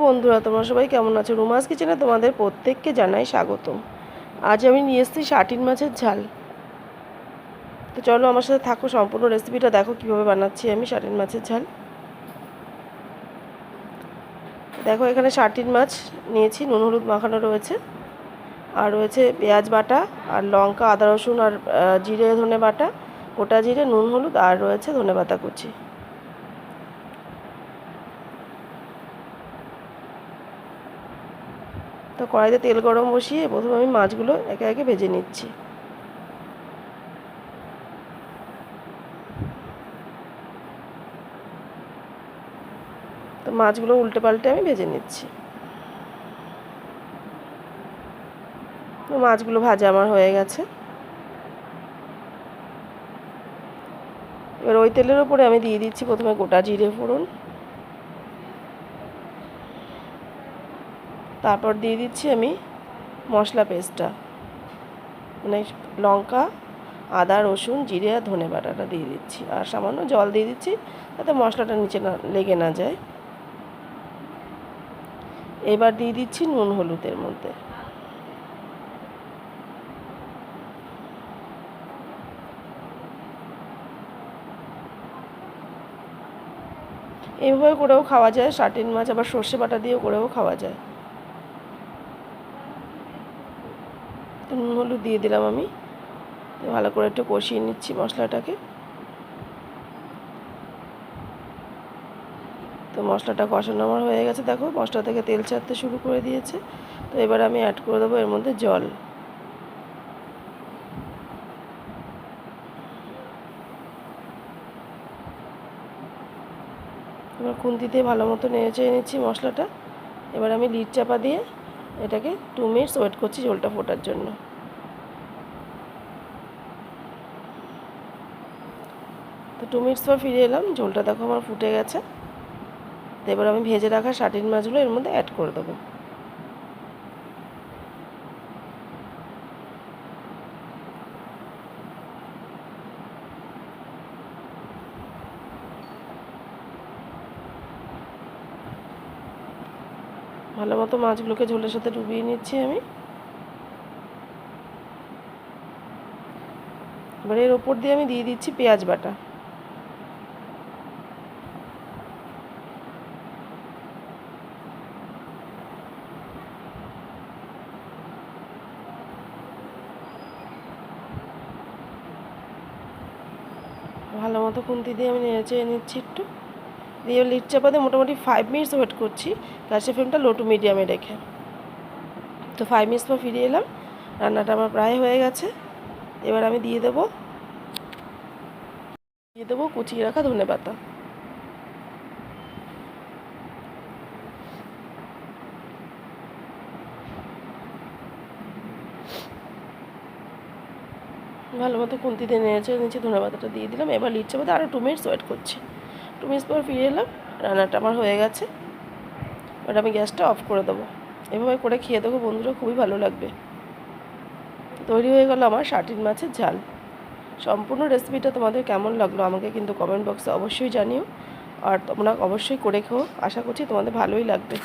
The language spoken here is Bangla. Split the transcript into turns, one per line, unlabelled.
বন্ধুরা, তোমরা সবাই কেমন আছো? রুমাস কিচেনে তোমাদের প্রত্যেককে জানাই স্বাগতম। আজ আমি নিয়ে এসেছি শার্টিন মাছের ঝাল। তো চলো আমার সাথে থাকো, সম্পূর্ণ রেসিপিটা দেখো কিভাবে বানাচ্ছি আমি শার্টিন মাছের ঝাল। দেখো এখানে শার্টিন মাছ নিয়েছি, নুন হলুদ মাখানো রয়েছে, আর রয়েছে পেঁয়াজ বাটা, আর লঙ্কা আদা রসুন আর জিরে ধনে বাটা, গোটা জিরে, নুন হলুদ, আর রয়েছে ধনে পাতা কুচি। তো কড়াইতে তেল গরম বসিয়ে প্রথমে আমি মাছগুলো একে একে ভেজে নিচ্ছি। তো মাছগুলো উল্টে পাল্টে আমি ভেজে নিচ্ছি। তো মাছগুলো ভাজা আমার হয়ে গেছে। এবার ওই তেলের উপরে আমি দিয়ে দিচ্ছি প্রথমে গোটা জিরে ফোড়ন, তারপর দিয়ে দিচ্ছি আমি মশলা পেস্টটা, মানে লঙ্কা আদা রসুন জিরে আর ধনে বাটাটা দিয়ে দিচ্ছি, আর সামান্য জল দিয়ে দিচ্ছি যাতে মশলাটা নিচে না লেগে না যায়। এবার দিয়ে দিচ্ছি নুন হলুদের মধ্যে। এইভাবে করেও খাওয়া যায় শার্টিন মাছ, আবার সর্ষে বাটা দিয়েও করেও খাওয়া যায়। তো নুন হলুদ দিয়ে দিলাম আমি, ভালো করে একটু কষিয়ে নিচ্ছি মশলাটাকে। তো মশলাটা কষানো আমার হয়ে গেছে, দেখো মশলা থেকে তেল ছাড়তে শুরু করে দিয়েছে। তো এবার আমি অ্যাড করে দেবো এর মধ্যে জল। এবার খুন্তি দিয়ে ভালো মতো নেড়ে চেড়ে নিচ্ছি মশলাটা। এবার আমি লিড চাপা দিয়ে এটাকে 2 মিনিটস ওয়েট করছি ঝোলটা ফোটার জন্য। তো 2 মিনিটস পর ফিরে এলাম, ঝোলটা দেখো আমার ফুটে গেছে। তো এবার আমি ভেজে রাখা শার্টিন মাছগুলো এর মধ্যে অ্যাড করে দেবো। ভালো মতো মাছগুলোকে ঝোলের সাথে ডুবিয়ে নিচ্ছি আমি। এবার এর ওপর দিয়ে আমি দিয়ে দিচ্ছি পেঁয়াজ বাটা। ভালো মতো খুন্তি দিয়ে আমি নেড়ে চেড়ে নিচ্ছি একটু, দিয়ে লিড চাপা দিয়ে মোটামুটি 5 মিনিটস ওয়েট করছি, গ্যাসের ফ্লেমটা লো টু মিডিয়ামে রেখে। তো 5 মিনিটস পর ফিরে এলাম, রান্নাটা আমার প্রায় হয়ে গেছে। এবার আমি দিয়ে দেবো কুচিয়ে রাখা ধনে পাতা। ভালো মতো খুন্তি দিয়ে নেড়েছে নিচে ধনে পাতাটা দিয়ে দিলাম। এবার লিড চাপা দিয়ে আরও 2 মিনিটস ওয়েট করছি। 2 মিনিটস পর ফিরে এলাম, রান্নাটা আমার হয়ে গেছে। এবার আমি গ্যাসটা অফ করে দেবো। এভাবে করে খেয়ে দেবো বন্ধুরা, খুবই ভালো লাগবে। তৈরি হয়ে গেল আমার শার্টিন মাছের ঝাল। সম্পূর্ণ রেসিপিটা তোমাদের কেমন লাগলো আমাকে কিন্তু কমেন্ট বক্সে অবশ্যই জানিও, আর তোমরা অবশ্যই করে খেও, আশা করছি তোমাদের ভালোই লাগবে।